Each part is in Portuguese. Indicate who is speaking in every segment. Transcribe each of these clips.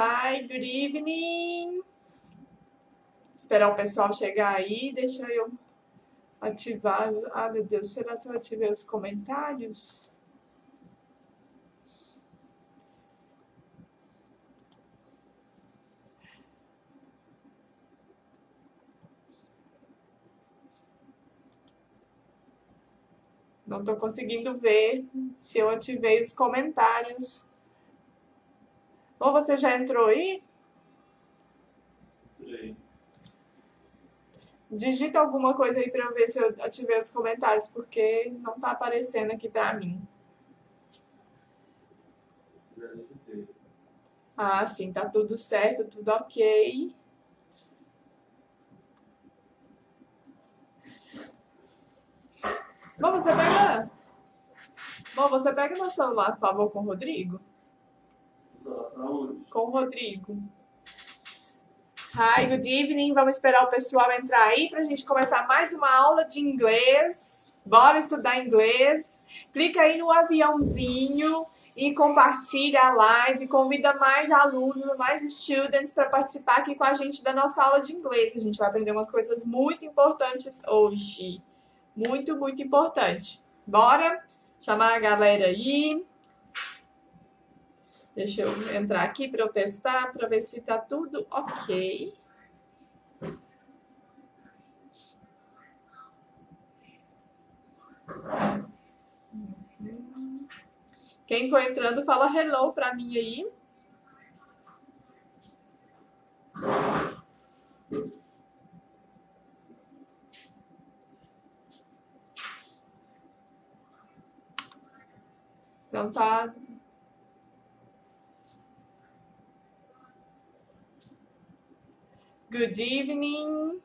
Speaker 1: Hi, good evening. Esperar o pessoal chegar aí. Deixa eu ativar. Ah, meu Deus, será que eu ativei os comentários? Não estou conseguindo ver se eu ativei os comentários. Ou você já entrou aí? Digita alguma coisa aí para eu ver se eu ativei os comentários, porque não está aparecendo aqui para mim. Ah, sim, tá tudo certo, tudo ok. Bom, você pega meu celular, por favor, com o Rodrigo? Com o Rodrigo. Hi, good evening. Vamos esperar o pessoal entrar aí para a gente começar mais uma aula de inglês. Bora estudar inglês. Clica aí no aviãozinho e compartilha a live. Convida mais alunos, mais students para participar aqui com a gente da nossa aula de inglês. A gente vai aprender umas coisas muito importantes hoje. Muito, muito importante. Bora chamar a galera aí. Deixa eu entrar aqui para eu testar, para ver se tá tudo ok. Quem for entrando, fala hello para mim aí. Então tá. Good evening.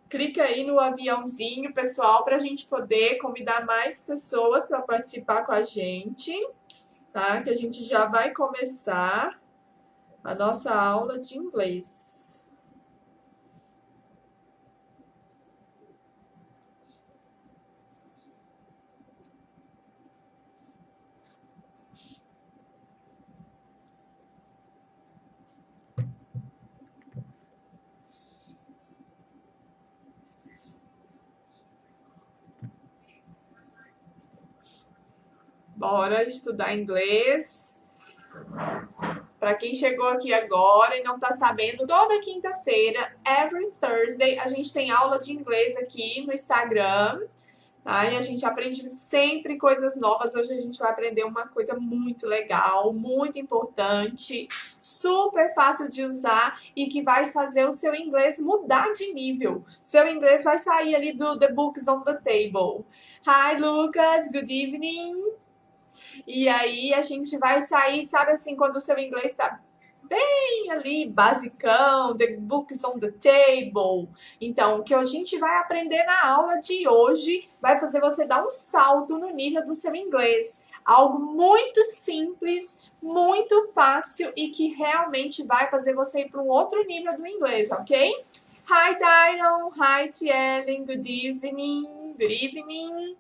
Speaker 1: Clica aí no aviãozinho, pessoal, para a gente poder convidar mais pessoas para participar com a gente, tá? Que a gente já vai começar a nossa aula de inglês. Bora estudar inglês. Para quem chegou aqui agora e não está sabendo, toda quinta-feira, every Thursday, a gente tem aula de inglês aqui no Instagram, tá? E a gente aprende sempre coisas novas. Hoje a gente vai aprender uma coisa muito legal, muito importante, super fácil de usar e que vai fazer o seu inglês mudar de nível. Seu inglês vai sair ali do The Books on the Table. Hi, Lucas. Good evening. E aí a gente vai sair, sabe assim, quando o seu inglês está bem ali, basicão, the books on the table. Então, o que a gente vai aprender na aula de hoje vai fazer você dar um salto no nível do seu inglês. Algo muito simples, muito fácil e que realmente vai fazer você ir para um outro nível do inglês, ok? Hi, Tyron. Hi, Tielen. Good evening. Good evening.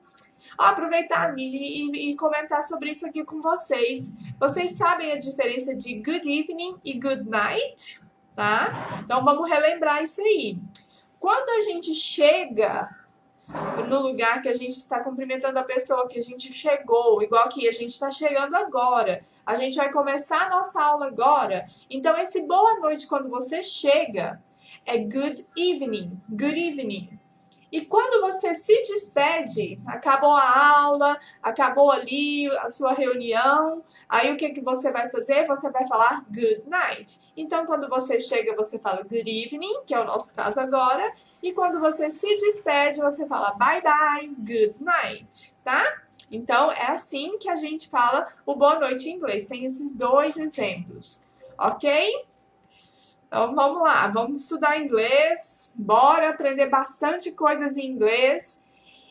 Speaker 1: Aproveitar e comentar sobre isso aqui com vocês. Vocês sabem a diferença de good evening e good night? Tá? Então vamos relembrar isso aí. Quando a gente chega no lugar que a gente está cumprimentando a pessoa que a gente chegou, igual aqui, a gente está chegando agora, a gente vai começar a nossa aula agora. Então esse boa noite quando você chega é good evening, good evening. E quando você se despede, acabou a aula, acabou ali a sua reunião, aí o que você vai fazer? Você vai falar good night. Então, quando você chega, você fala good evening, que é o nosso caso agora, e quando você se despede, você fala bye bye, good night, tá? Então, é assim que a gente fala o boa noite em inglês. Tem esses dois exemplos, ok? Então vamos lá, vamos estudar inglês, bora aprender bastante coisas em inglês.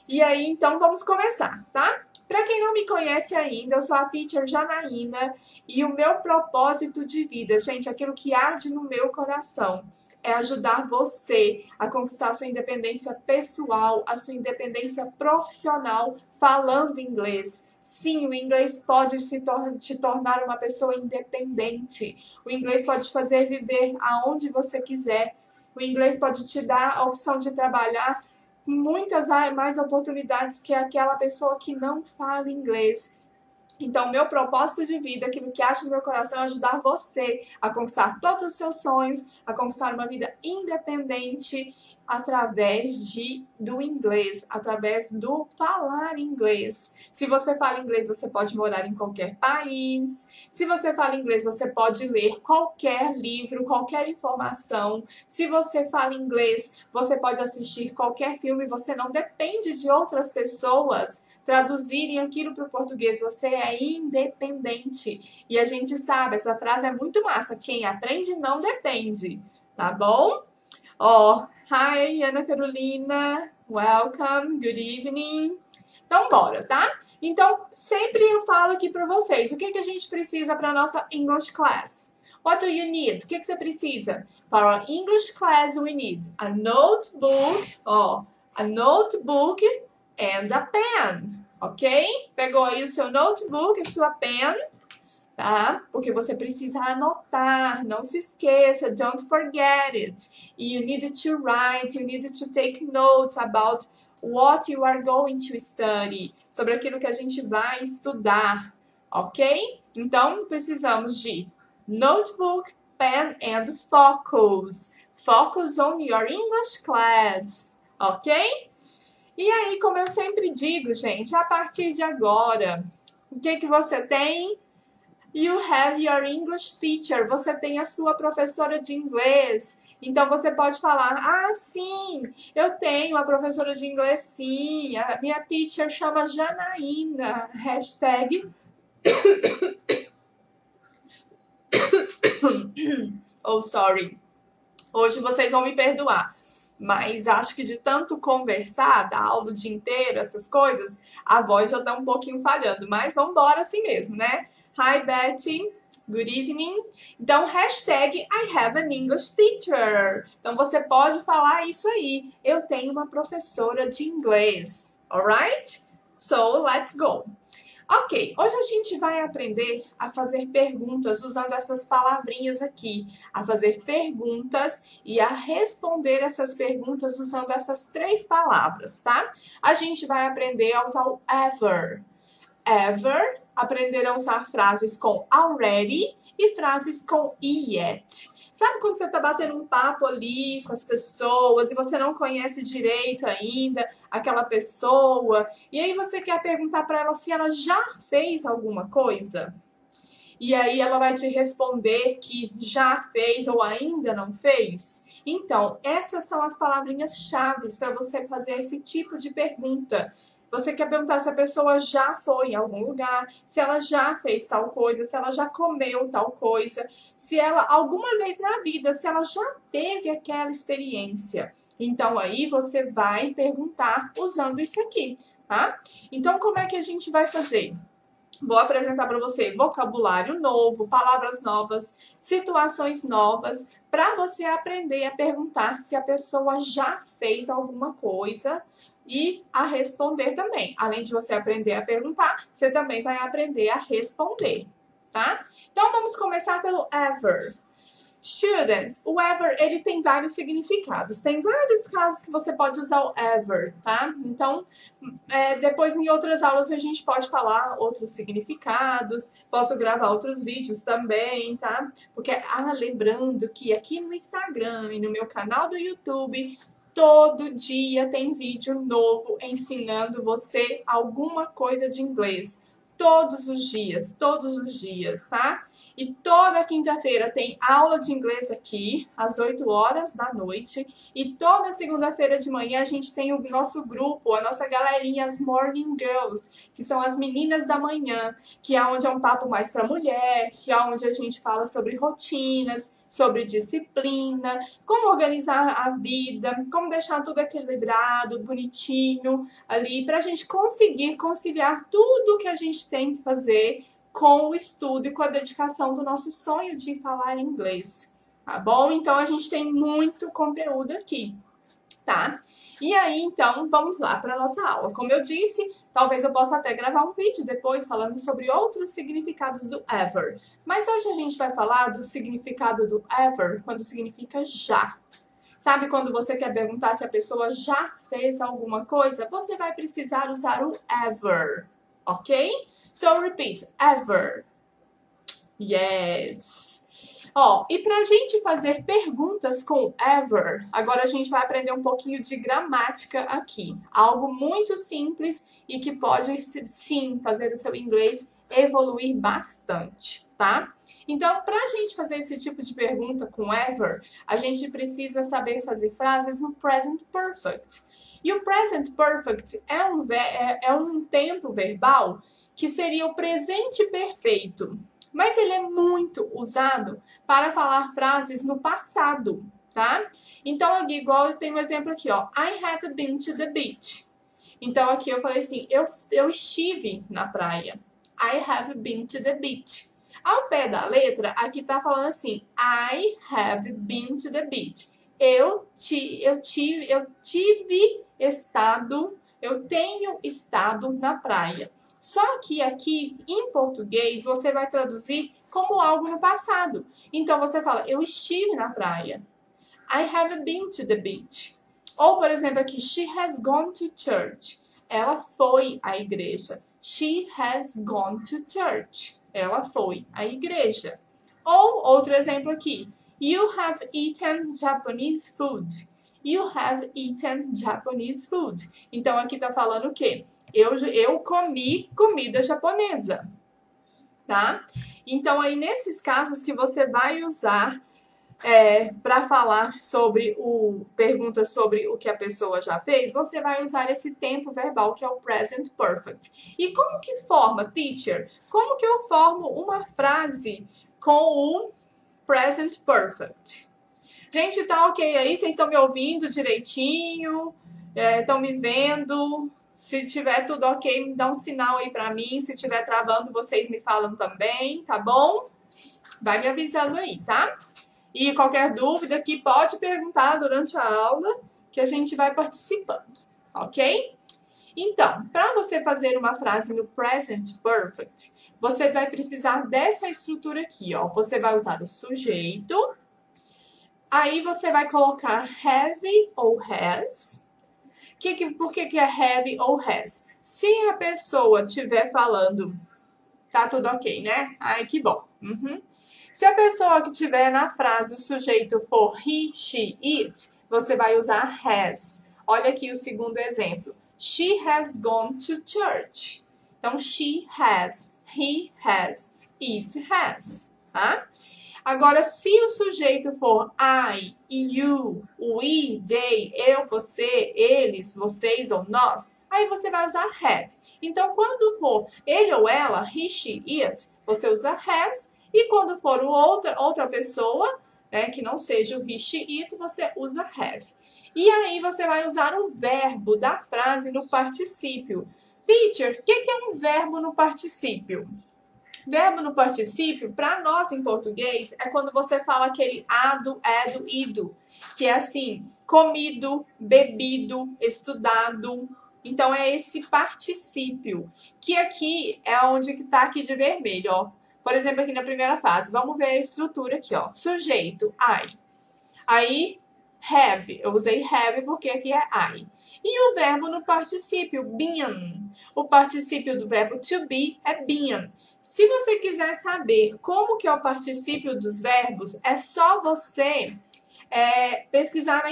Speaker 1: E aí, então, vamos começar, tá? Para quem não me conhece ainda, eu sou a Teacher Janaína e o meu propósito de vida, gente, aquilo que arde no meu coração, é ajudar você a conquistar a sua independência pessoal, a sua independência profissional falando inglês, Sim, o inglês pode te tornar uma pessoa independente. O inglês pode te fazer viver aonde você quiser. O inglês pode te dar a opção de trabalhar com muitas mais oportunidades que aquela pessoa que não fala inglês. Então, meu propósito de vida, aquilo que acho no meu coração, é ajudar você a conquistar todos os seus sonhos, a conquistar uma vida independente através do inglês, através do falar inglês. Se você fala inglês, você pode morar em qualquer país. Se você fala inglês, você pode ler qualquer livro, qualquer informação. Se você fala inglês, você pode assistir qualquer filme. Você não depende de outras pessoas traduzirem aquilo para o português. Você é independente. E a gente sabe, essa frase é muito massa. Quem aprende não depende. Tá bom? Hi, Ana Carolina. Welcome. Good evening. Então, bora, tá? Então, sempre eu falo aqui para vocês. O que a gente precisa para a nossa English class? What do you need? O que você precisa? Para a English class, we need a notebook. A notebook and a pen, ok? Pegou aí o seu notebook, a sua pen, tá? Porque você precisa anotar, não se esqueça, don't forget it. You need to write, you need to take notes about what you are going to study, sobre aquilo que a gente vai estudar, ok? Então, precisamos de notebook, pen and focus. Focus on your English class, ok? E aí, como eu sempre digo, gente, a partir de agora, o que você tem? You have your English teacher. Você tem a sua professora de inglês. Então, você pode falar, sim, eu tenho a professora de inglês, sim. A minha teacher chama Janaína. Hashtag... sorry. Hoje vocês vão me perdoar. Mas acho que de tanto conversar, dar aula o dia inteiro, essas coisas, a voz já tá um pouquinho falhando. Mas vamos embora assim mesmo, né? Hi, Betty. Good evening. Então, hashtag I have an English teacher. Então, você pode falar isso aí. Eu tenho uma professora de inglês. Alright? So, let's go. Ok, hoje a gente vai aprender a fazer perguntas usando essas palavrinhas aqui. A fazer perguntas e a responder essas perguntas usando essas 3 palavras, tá? A gente vai aprender a usar o ever. Ever, aprender a usar frases com already e frases com yet. Sabe quando você está batendo um papo ali com as pessoas e você não conhece direito ainda aquela pessoa e aí você quer perguntar para ela se ela já fez alguma coisa? E aí ela vai te responder que já fez ou ainda não fez? Então, essas são as palavrinhas-chave para você fazer esse tipo de pergunta. Você quer perguntar se a pessoa já foi em algum lugar, se ela já fez tal coisa, se ela já comeu tal coisa, se ela, alguma vez na vida, se ela já teve aquela experiência. Então, aí você vai perguntar usando isso aqui, tá? Então, como é que a gente vai fazer? Vou apresentar para você vocabulário novo, palavras novas, situações novas, para você aprender a perguntar se a pessoa já fez alguma coisa e a responder também. Além de você aprender a perguntar, você também vai aprender a responder, tá? Então, vamos começar pelo ever. Students, o ever, ele tem vários significados. Tem vários casos que você pode usar o ever, tá? Então, depois em outras aulas a gente pode falar outros significados. Posso gravar outros vídeos também, tá? Porque, lembrando que aqui no Instagram e no meu canal do YouTube, todo dia tem vídeo novo ensinando você alguma coisa de inglês. Todos os dias, tá? E toda quinta-feira tem aula de inglês aqui, às 8 horas da noite. E toda segunda-feira de manhã a gente tem o nosso grupo, a nossa galerinha, as Morning Girls, que são as meninas da manhã, que é onde é um papo mais para mulher, que é onde a gente fala sobre rotinas, sobre disciplina, como organizar a vida, como deixar tudo equilibrado, bonitinho ali, para a gente conseguir conciliar tudo que a gente tem que fazer com o estudo e com a dedicação do nosso sonho de falar inglês, tá bom? Então, a gente tem muito conteúdo aqui, tá? E aí, então, vamos lá para nossa aula. Como eu disse, talvez eu possa até gravar um vídeo depois falando sobre outros significados do ever. Mas hoje a gente vai falar do significado do ever quando significa já. Sabe quando você quer perguntar se a pessoa já fez alguma coisa? Você vai precisar usar o ever, ok? So, repeat, ever. Yes. Ó, e pra gente fazer perguntas com ever, agora a gente vai aprender um pouquinho de gramática aqui. Algo muito simples e que pode, sim, fazer o seu inglês evoluir bastante, tá? Então, pra gente fazer esse tipo de pergunta com ever, a gente precisa saber fazer frases no present perfect. E o present perfect é um tempo verbal que seria o presente perfeito. Mas ele é muito usado para falar frases no passado, tá? Então, igual eu tenho um exemplo aqui, ó. I have been to the beach. Então, aqui eu falei assim, eu estive na praia. I have been to the beach. Ao pé da letra, aqui tá falando assim, I have been to the beach. Eu tenho estado na praia. Só que aqui, em português, você vai traduzir como algo no passado. Então, você fala, eu estive na praia. I have been to the beach. Ou, por exemplo, aqui, she has gone to church. Ela foi à igreja. She has gone to church. Ela foi à igreja. Ou, outro exemplo aqui, you have eaten Japanese food. You have eaten Japanese food. Então, aqui tá falando o quê? Eu comi comida japonesa, tá? Então, aí nesses casos que você vai usar para falar sobre pergunta sobre o que a pessoa já fez, você vai usar esse tempo verbal que é o present perfect. E como que forma, teacher? Como que eu formo uma frase com o present perfect? Gente, tá ok aí? Vocês estão me ouvindo direitinho? Estão me vendo? Se tiver tudo ok, me dá um sinal aí pra mim. Se tiver travando, vocês me falam também, tá bom? Vai me avisando aí, tá? E qualquer dúvida aqui, pode perguntar durante a aula, que a gente vai participando, ok? Então, para você fazer uma frase no present perfect, você vai precisar dessa estrutura aqui, ó. Você vai usar o sujeito, aí você vai colocar have ou has. Por que é have ou has? Se a pessoa estiver falando, tá tudo ok, né? Ai, que bom. Se a pessoa que estiver na frase, o sujeito for he, she, it, você vai usar has. Olha aqui o segundo exemplo. She has gone to church. Então, she has, he has, it has, tá? Agora, se o sujeito for I, you, we, they, eu, você, eles, vocês ou nós, aí você vai usar have. Então, quando for ele ou ela, he, she, it, você usa has. E quando for outra pessoa, né, que não seja o he, she, it, você usa have. E aí você vai usar o verbo da frase no particípio. Teacher, o que é um verbo no particípio? Verbo no particípio, para nós em português, é quando você fala aquele ado, edo, ido, que é assim, comido, bebido, estudado. Então, é esse particípio, que aqui é onde que tá aqui de vermelho, ó. Por exemplo, aqui na primeira fase, vamos ver a estrutura aqui, ó. Sujeito, I. Aí, have. Eu usei have porque aqui é I. E o verbo no particípio, been. O particípio do verbo to be é been. Se você quiser saber como que é o particípio dos verbos, é só você pesquisar na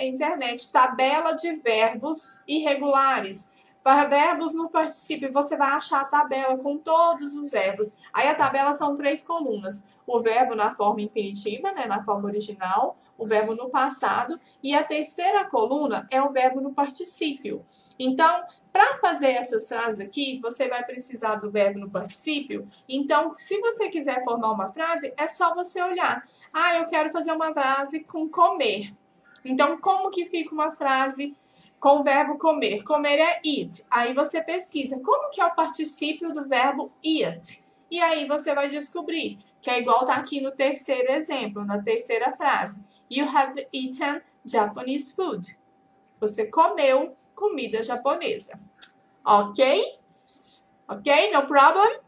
Speaker 1: internet tabela de verbos irregulares. Para verbos no particípio, você vai achar a tabela com todos os verbos. Aí a tabela são 3 colunas. O verbo na forma infinitiva, né, na forma original, o verbo no passado, e a terceira coluna é o verbo no particípio. Então, para fazer essas frases aqui, você vai precisar do verbo no particípio. Então, se você quiser formar uma frase, é só você olhar. Ah, eu quero fazer uma frase com comer. Então, como que fica uma frase com o verbo comer? Comer é eat. Aí você pesquisa como que é o particípio do verbo eat. E aí você vai descobrir que é igual tá aqui no terceiro exemplo, na terceira frase. You have eaten Japanese food. Você comeu comida japonesa. Ok? Ok? No problem?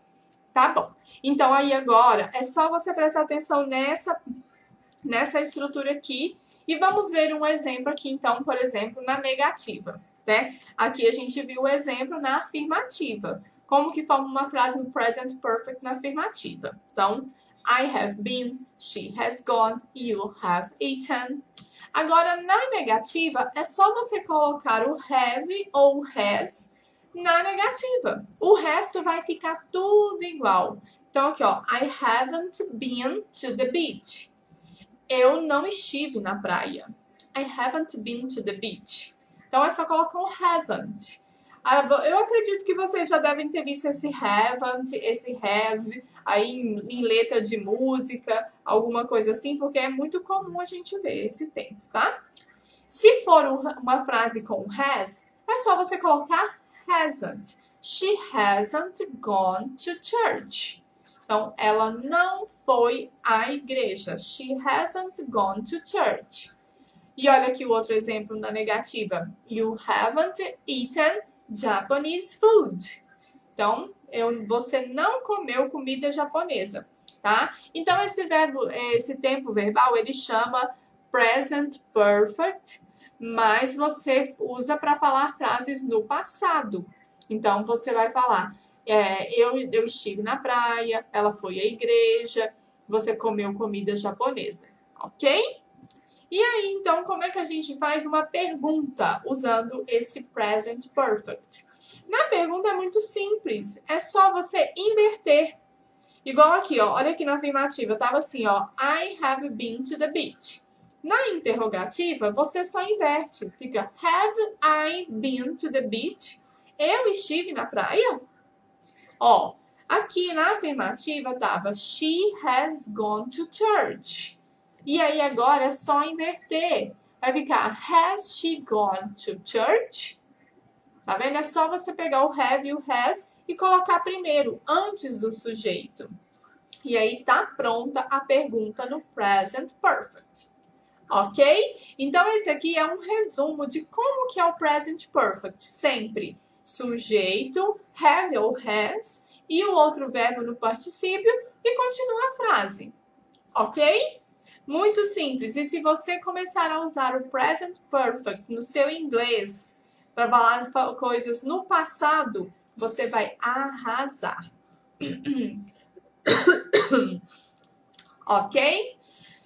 Speaker 1: Tá bom. Então, aí agora, é só você prestar atenção nessa estrutura aqui. E vamos ver um exemplo aqui, então, por exemplo, na negativa, né? Aqui a gente viu o exemplo na afirmativa. Como que forma uma frase no present perfect na afirmativa. Então, I have been, she has gone, you have eaten. Agora, na negativa, é só você colocar o have ou has na negativa. O resto vai ficar tudo igual. Então, aqui, ó, I haven't been to the beach. Eu não estive na praia. I haven't been to the beach. Então, é só colocar um haven't. Eu acredito que vocês já devem ter visto esse haven't, esse have, aí em letra de música, alguma coisa assim, porque é muito comum a gente ver esse tempo, tá? Se for uma frase com has, é só você colocar hasn't. She hasn't gone to church. Então, ela não foi à igreja. She hasn't gone to church. E olha aqui o outro exemplo na negativa. You haven't eaten Japanese food. Então, você não comeu comida japonesa, tá? Então, esse tempo verbal, ele chama present perfect, mas você usa para falar frases no passado. Então, você vai falar, eu estive na praia, ela foi à igreja, você comeu comida japonesa, ok? E aí, então, como é que a gente faz uma pergunta usando esse present perfect? Na pergunta é muito simples, é só você inverter. Igual aqui, ó, olha aqui na afirmativa, tava assim, ó, I have been to the beach. Na interrogativa, você só inverte, fica have I been to the beach? Eu estive na praia? Ó, aqui na afirmativa tava she has gone to church. E aí agora é só inverter. Vai ficar has she gone to church? Tá vendo? É só você pegar o have e o has e colocar primeiro, antes do sujeito. E aí tá pronta a pergunta no present perfect. Ok? Então esse aqui é um resumo de como que é o present perfect. Sempre sujeito, have ou has, e o outro verbo no particípio e continua a frase. Ok? Muito simples. E se você começar a usar o present perfect no seu inglês para falar coisas no passado, você vai arrasar. Ok?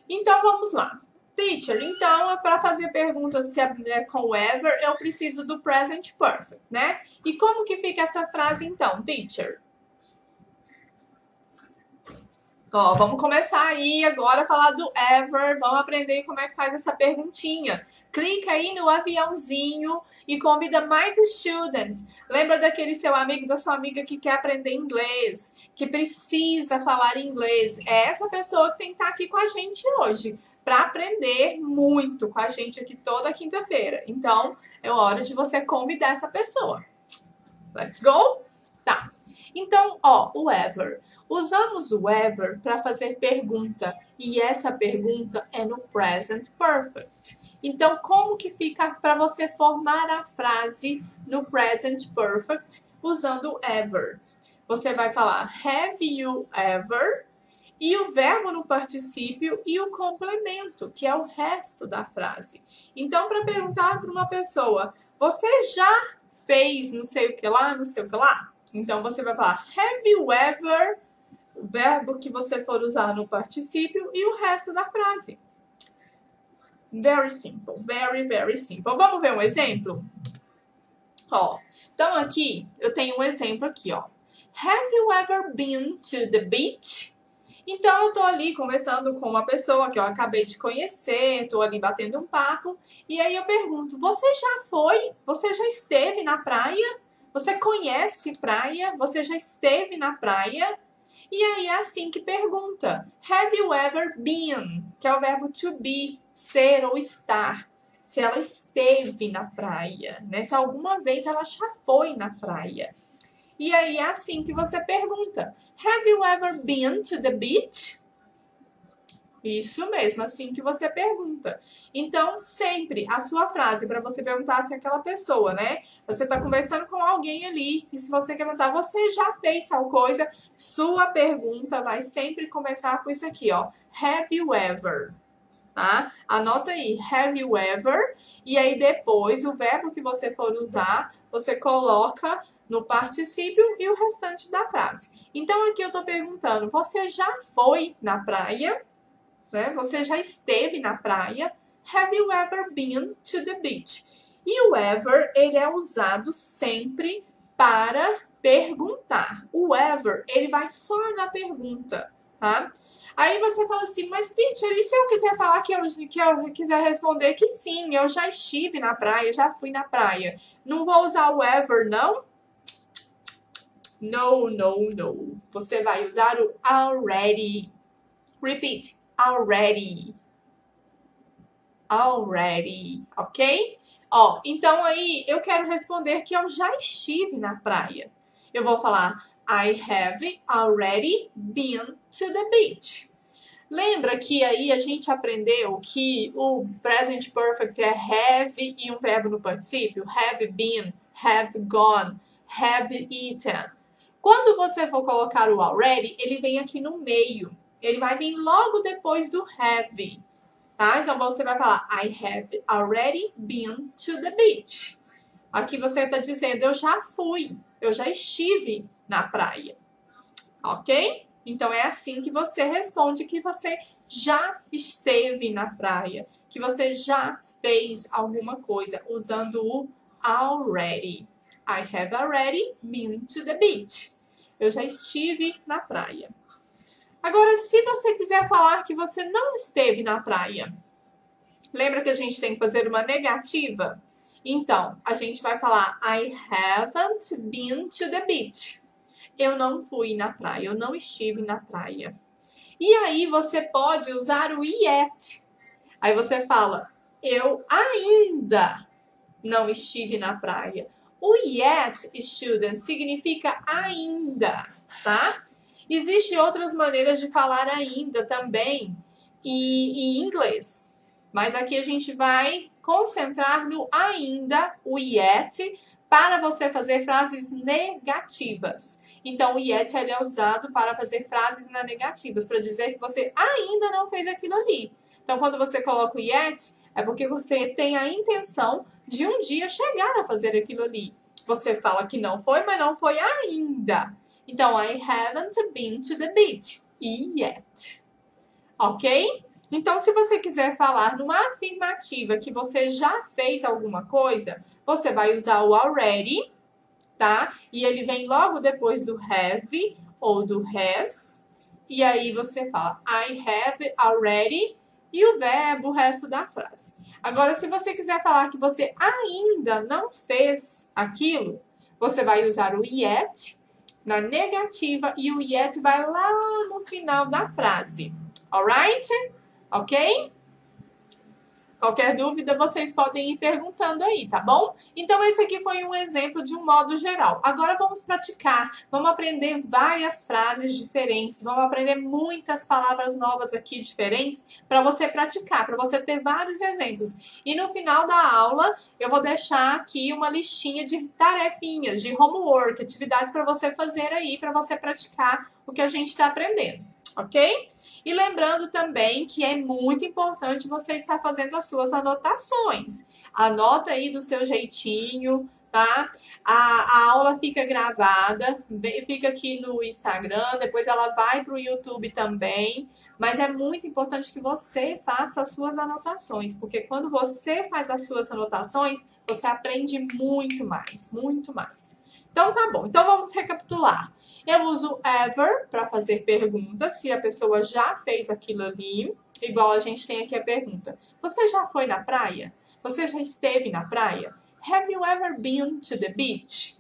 Speaker 1: Então, vamos lá. Teacher, então, para fazer perguntas se é com ever, eu preciso do present perfect, né? E como que fica essa frase, então, teacher? Ó, vamos começar aí agora a falar do ever. Vamos aprender como é que faz essa perguntinha. Clica aí no aviãozinho e convida mais students. Lembra daquele seu amigo, da sua amiga que quer aprender inglês, que precisa falar inglês. É essa pessoa que tem que estar aqui com a gente hoje, para aprender muito com a gente aqui toda quinta-feira. Então, é hora de você convidar essa pessoa. Let's go? Tá. Então, ó, o ever. Usamos o ever para fazer pergunta e essa pergunta é no present perfect. Então, como que fica para você formar a frase no present perfect usando o ever? Você vai falar have you ever e o verbo no particípio e o complemento, que é o resto da frase. Então, para perguntar para uma pessoa, você já fez não sei o que lá, não sei o que lá? Então, você vai falar have you ever, o verbo que você for usar no particípio e o resto da frase. Very simple, very, very simple. Vamos ver um exemplo? Ó, então aqui, eu tenho um exemplo aqui, ó. Have you ever been to the beach? Então, eu tô ali conversando com uma pessoa que eu acabei de conhecer, tô ali batendo um papo, e aí eu pergunto, você já foi? Você já esteve na praia? Você conhece praia? Você já esteve na praia? E aí é assim que pergunta. Have you ever been? Que é o verbo to be, ser ou estar. Se ela esteve na praia, né? Se alguma vez ela já foi na praia. E aí é assim que você pergunta. Have you ever been to the beach? Isso mesmo, assim que você pergunta. Então, sempre a sua frase para você perguntar se aquela pessoa, né? Você está conversando com alguém ali e se você quer perguntar, você já fez tal coisa? Sua pergunta vai sempre começar com isso aqui, ó. Have you ever? Tá? Anota aí, have you ever? E aí depois o verbo que você for usar, você coloca no particípio e o restante da frase. Então aqui eu tô perguntando, você já foi na praia? Né? Você já esteve na praia? Have you ever been to the beach? E o ever, ele é usado sempre para perguntar. O ever, ele vai só na pergunta, tá? Aí você fala assim, mas teacher, e se eu quiser falar que eu quiser responder que sim, eu já estive na praia, já fui na praia. Não vou usar o ever, não? No, no, no. Você vai usar o already. Repeat. Already. Already, ok? Ó, então aí eu quero responder que eu já estive na praia. Eu vou falar I have already been to the beach. Lembra que aí a gente aprendeu que o present perfect é have e um verbo no particípio? Have been, have gone, have eaten. Quando você for colocar o already, ele vem aqui no meio. Ele vai vir logo depois do have, tá? Então, você vai falar, I have already been to the beach. Aqui você está dizendo, eu já fui, eu já estive na praia, ok? Então, é assim que você responde que você já esteve na praia, que você já fez alguma coisa usando o already. I have already been to the beach. Eu já estive na praia. Agora, se você quiser falar que você não esteve na praia, lembra que a gente tem que fazer uma negativa? Então, a gente vai falar I haven't been to the beach. Eu não fui na praia, eu não estive na praia. E aí você pode usar o yet. Aí você fala, eu ainda não estive na praia. O yet student significa ainda, tá? Existem outras maneiras de falar ainda também em inglês. Mas aqui a gente vai concentrar no ainda, o yet, para você fazer frases negativas. Então, o yet ele é usado para fazer frases negativas, para dizer que você ainda não fez aquilo ali. Então, quando você coloca o yet, é porque você tem a intenção de um dia chegar a fazer aquilo ali. Você fala que não foi, mas não foi ainda. Então, I haven't been to the beach yet. Ok? Então, se você quiser falar numa afirmativa que você já fez alguma coisa, você vai usar o already, tá? E ele vem logo depois do have ou do has. E aí você fala I have already e o verbo, o resto da frase. Agora, se você quiser falar que você ainda não fez aquilo, você vai usar o yet na negativa e o yet vai lá no final da frase. Alright? Ok? Qualquer dúvida, vocês podem ir perguntando aí, tá bom? Então, esse aqui foi um exemplo de um modo geral. Agora, vamos praticar. Vamos aprender várias frases diferentes. Vamos aprender muitas palavras novas aqui diferentes para você praticar, para você ter vários exemplos. E no final da aula, eu vou deixar aqui uma listinha de tarefinhas, de homework, atividades para você fazer aí, para você praticar o que a gente está aprendendo. Ok? E lembrando também que é muito importante você estar fazendo as suas anotações. Anota aí do seu jeitinho, tá? A aula fica gravada, fica aqui no Instagram, depois ela vai para o YouTube também. Mas é muito importante que você faça as suas anotações, porque quando você faz as suas anotações, você aprende muito mais, muito mais. Então, tá bom. Então, vamos recapitular. Eu uso ever para fazer perguntas, se a pessoa já fez aquilo ali. Igual a gente tem aqui a pergunta. Você já foi na praia? Você já esteve na praia? Have you ever been to the beach?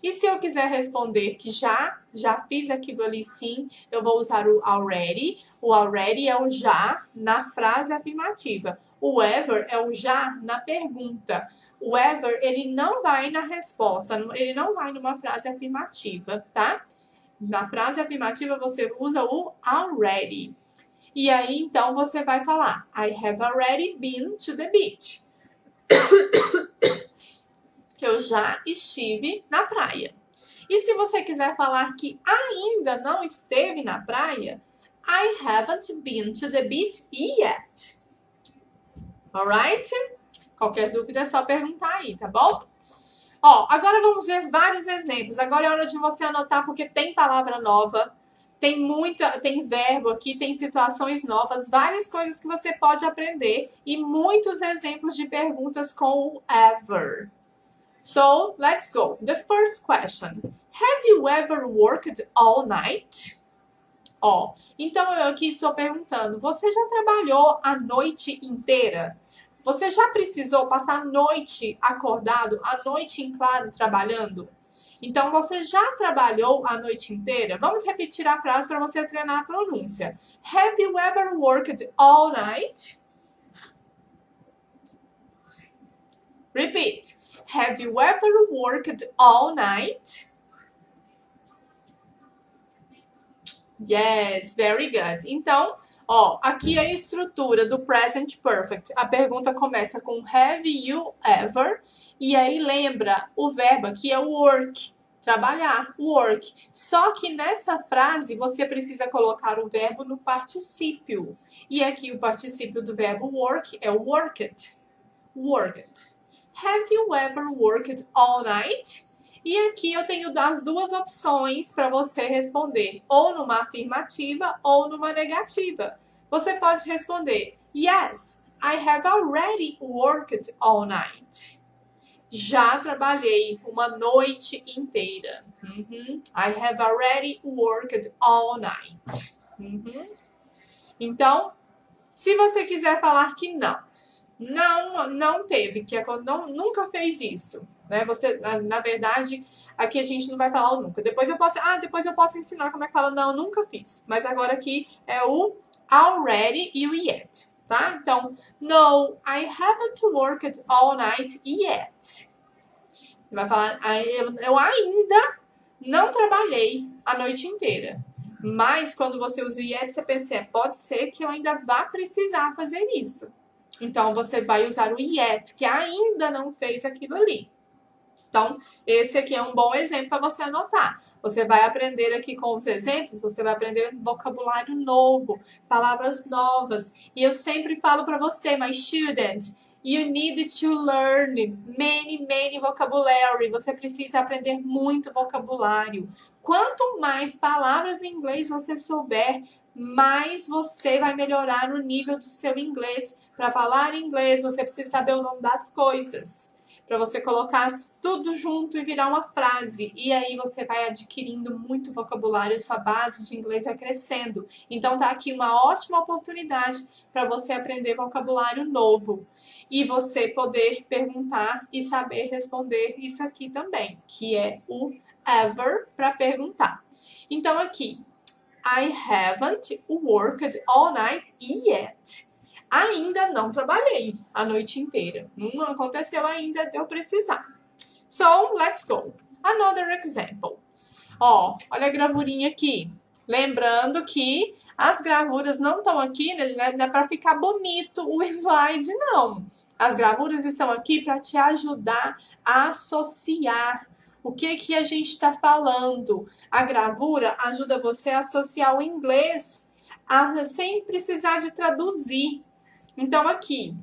Speaker 1: E se eu quiser responder que já fiz aquilo ali sim, eu vou usar o already. O already é o já na frase afirmativa. O ever é o já na pergunta. O ever, ele não vai na resposta, ele não vai numa frase afirmativa, tá? Na frase afirmativa, você usa o already. E aí, então, você vai falar I have already been to the beach. Eu já estive na praia. E se você quiser falar que ainda não esteve na praia, I haven't been to the beach yet. Alright? Qualquer dúvida é só perguntar aí, tá bom? Ó, agora vamos ver vários exemplos. Agora é hora de você anotar porque tem palavra nova, tem verbo aqui, tem situações novas, várias coisas que você pode aprender e muitos exemplos de perguntas com o ever. So, let's go. The first question. Have you ever worked all night? Ó, então eu aqui estou perguntando, você já trabalhou a noite inteira? Você já precisou passar a noite acordado, a noite em claro trabalhando? Então, você já trabalhou a noite inteira? Vamos repetir a frase para você treinar a pronúncia. Have you ever worked all night? Repeat. Have you ever worked all night? Yes, very good. Então, ó, aqui é a estrutura do present perfect. A pergunta começa com have you ever? E aí lembra, o verbo aqui é work. Trabalhar, work. Só que nessa frase você precisa colocar o verbo no particípio. E aqui o particípio do verbo work é worked. Worked. Have you ever worked all night? E aqui eu tenho as duas opções para você responder, ou numa afirmativa ou numa negativa. Você pode responder, yes, I have already worked all night. Já trabalhei uma noite inteira. I have already worked all night. Então, se você quiser falar que não teve, que nunca fez isso, né? Você, na verdade, aqui a gente não vai falar o nunca. Depois eu posso ensinar como é que fala não, nunca fiz. Mas agora aqui é o already e o yet, tá? Então, no, I haven't worked all night yet. Vai falar, eu ainda não trabalhei a noite inteira. Mas quando você usa o yet, você pensa, pode ser que eu ainda vá precisar fazer isso. Então, você vai usar o yet, que ainda não fez aquilo ali. Então, esse aqui é um bom exemplo para você anotar. Você vai aprender aqui com os exemplos, você vai aprender vocabulário novo, palavras novas. E eu sempre falo para você, my student, you need to learn many vocabulary. Você precisa aprender muito vocabulário. Quanto mais palavras em inglês você souber, mais você vai melhorar no nível do seu inglês. Para falar inglês, você precisa saber o nome das coisas. Para você colocar tudo junto e virar uma frase. E aí você vai adquirindo muito vocabulário, sua base de inglês vai crescendo. Então tá aqui uma ótima oportunidade para você aprender vocabulário novo. E você poder perguntar e saber responder isso aqui também, que é o ever para perguntar. Então aqui, I haven't worked all night yet. Ainda não trabalhei a noite inteira. Não aconteceu ainda de eu precisar. So, let's go. Another example. Ó, olha a gravurinha aqui. Lembrando que as gravuras não estão aqui, né, não é para ficar bonito o slide, não. As gravuras estão aqui para te ajudar a associar o que a gente está falando. A gravura ajuda você a associar o inglês sem precisar de traduzir. Então, aqui,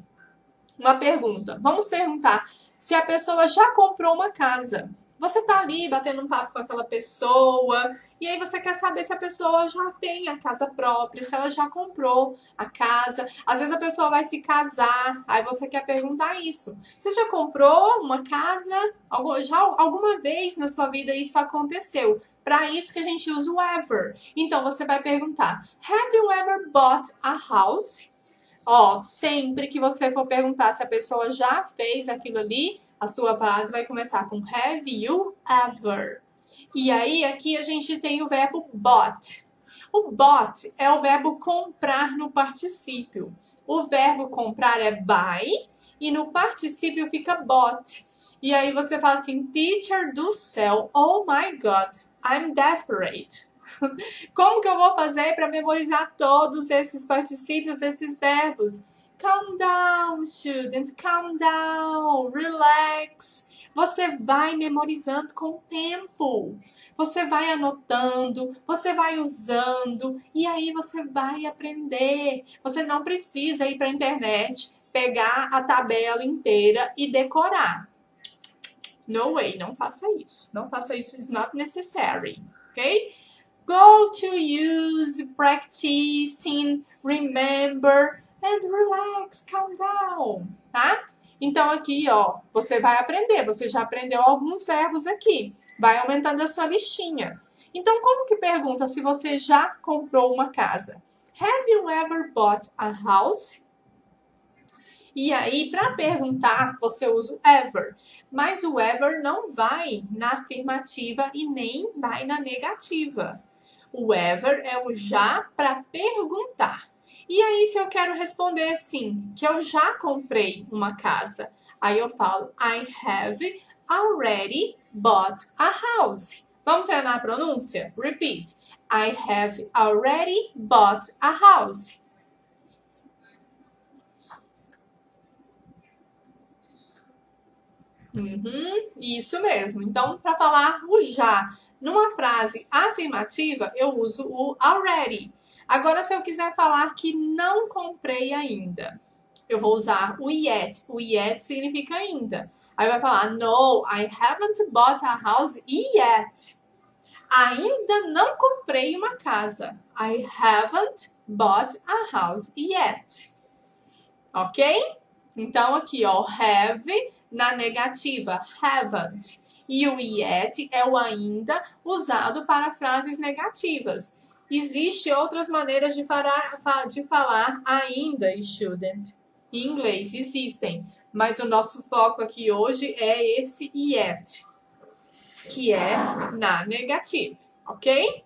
Speaker 1: uma pergunta. Vamos perguntar se a pessoa já comprou uma casa. Você tá ali batendo um papo com aquela pessoa e aí você quer saber se a pessoa já tem a casa própria, se ela já comprou a casa. Às vezes a pessoa vai se casar, aí você quer perguntar isso. Você já comprou uma casa? Já alguma vez na sua vida isso aconteceu? Para isso que a gente usa o ever. Então você vai perguntar: Have you ever bought a house? Ó, sempre que você for perguntar se a pessoa já fez aquilo ali, a sua frase vai começar com have you ever. E aí, aqui a gente tem o verbo bought. O bought é o verbo comprar no particípio. O verbo comprar é buy e no particípio fica bought. E aí você fala assim, teacher do céu, oh my God, I'm desperate. Como que eu vou fazer para memorizar todos esses particípios desses verbos? Calm down, student, calm down, relax. Você vai memorizando com o tempo. Você vai anotando, você vai usando e aí você vai aprender. Você não precisa ir para a internet, pegar a tabela inteira e decorar. No way, não faça isso. Não faça isso, it's not necessary, ok? Go to use, practicing, remember and relax, calm down, tá? Então aqui, ó, você vai aprender, você já aprendeu alguns verbos aqui. Vai aumentando a sua listinha. Então, como que pergunta se você já comprou uma casa? Have you ever bought a house? E aí, para perguntar, você usa o ever. Mas o ever não vai na afirmativa e nem vai na negativa. O ever é o já para perguntar. E aí, se eu quero responder assim, que eu já comprei uma casa, aí eu falo I have already bought a house. Vamos treinar a pronúncia? Repeat. I have already bought a house. Isso mesmo. Então, para falar o já numa frase afirmativa, eu uso o already. Agora, se eu quiser falar que não comprei ainda, eu vou usar o yet. O yet significa ainda. Aí vai falar, no, I haven't bought a house yet. Ainda não comprei uma casa. I haven't bought a house yet. Ok? Então, aqui, ó, have na negativa, haven't. E o yet é o ainda usado para frases negativas. Existem outras maneiras de falar ainda, student. Em inglês, existem. Mas o nosso foco aqui hoje é esse yet, que é na negativa, ok?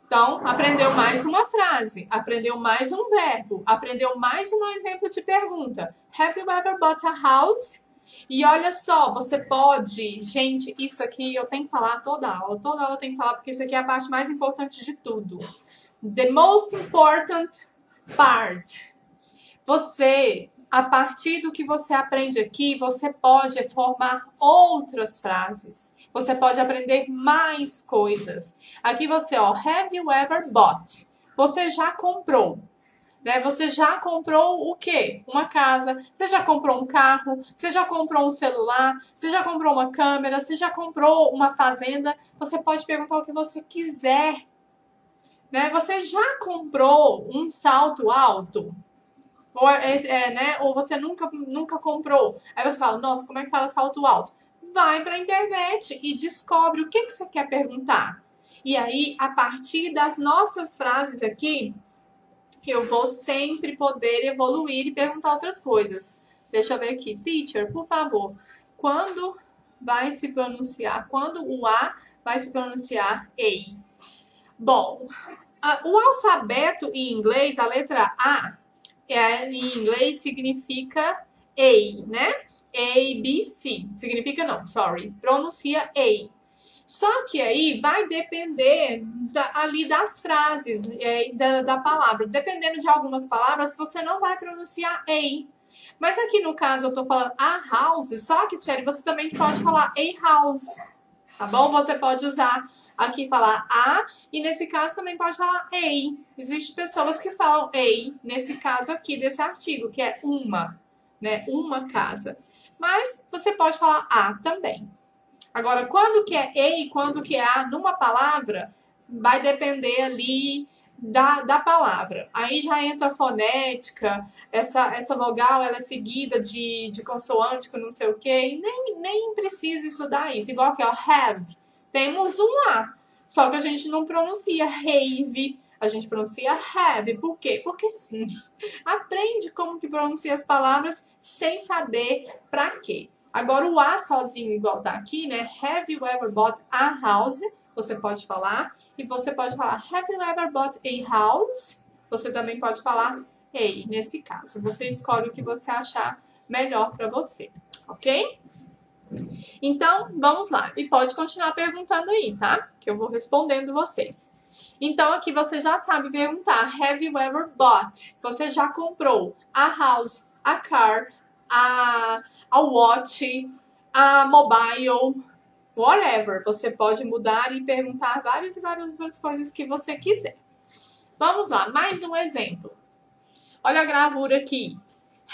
Speaker 1: Então, aprendeu mais uma frase, aprendeu mais um verbo, aprendeu mais um exemplo de pergunta. Have you ever bought a house? E olha só, você pode... Gente, isso aqui eu tenho que falar toda aula eu tenho que falar, porque isso aqui é a parte mais importante de tudo. The most important part. Você, a partir do que você aprende aqui, você pode formar outras frases. Você pode aprender mais coisas. Aqui você, ó, have you ever bought? Você já comprou. Né? Você já comprou o quê? Uma casa, você já comprou um carro, você já comprou um celular, você já comprou uma câmera, você já comprou uma fazenda. Você pode perguntar o que você quiser. Né? Você já comprou um salto alto? Ou, né? Ou você nunca comprou? Aí você fala, nossa, como é que fala salto alto? Vai para a internet e descobre o que você quer perguntar. E aí, a partir das nossas frases aqui, eu vou sempre poder evoluir e perguntar outras coisas. Deixa eu ver aqui. Teacher, por favor, quando vai se pronunciar? Quando o A vai se pronunciar A? Bom, o alfabeto em inglês, a letra A, em inglês significa A, né? A, B, C. Significa não, sorry. Pronuncia A. Só que aí vai depender ali das frases, da palavra. Dependendo de algumas palavras, você não vai pronunciar A. Mas aqui no caso eu tô falando a house, só que, Tchelle, você também pode falar a house, tá bom? Você pode usar aqui falar a e nesse caso também pode falar a. Existem pessoas que falam a, nesse caso aqui desse artigo, que é uma, né? Uma casa. Mas você pode falar a também. Agora, quando que é a e quando que é a numa palavra, vai depender ali da palavra. Aí já entra a fonética, essa vogal ela é seguida de consoante com não sei o quê, e nem precisa estudar isso. Igual que ó, have, temos um A, só que a gente não pronuncia have, a gente pronuncia have. Por quê? Porque sim. Aprende como que pronuncia as palavras sem saber pra quê. Agora, o A sozinho, igual tá aqui, né? Have you ever bought a house? Você pode falar. E você pode falar, have you ever bought a house? Você também pode falar, hey, nesse caso. Você escolhe o que você achar melhor para você, ok? Então, vamos lá. E pode continuar perguntando aí, tá? Que eu vou respondendo vocês. Então, aqui você já sabe perguntar. Have you ever bought? Você já comprou a house, a car, a watch, a mobile, whatever. Você pode mudar e perguntar várias e várias outras coisas que você quiser. Vamos lá, mais um exemplo. Olha a gravura aqui.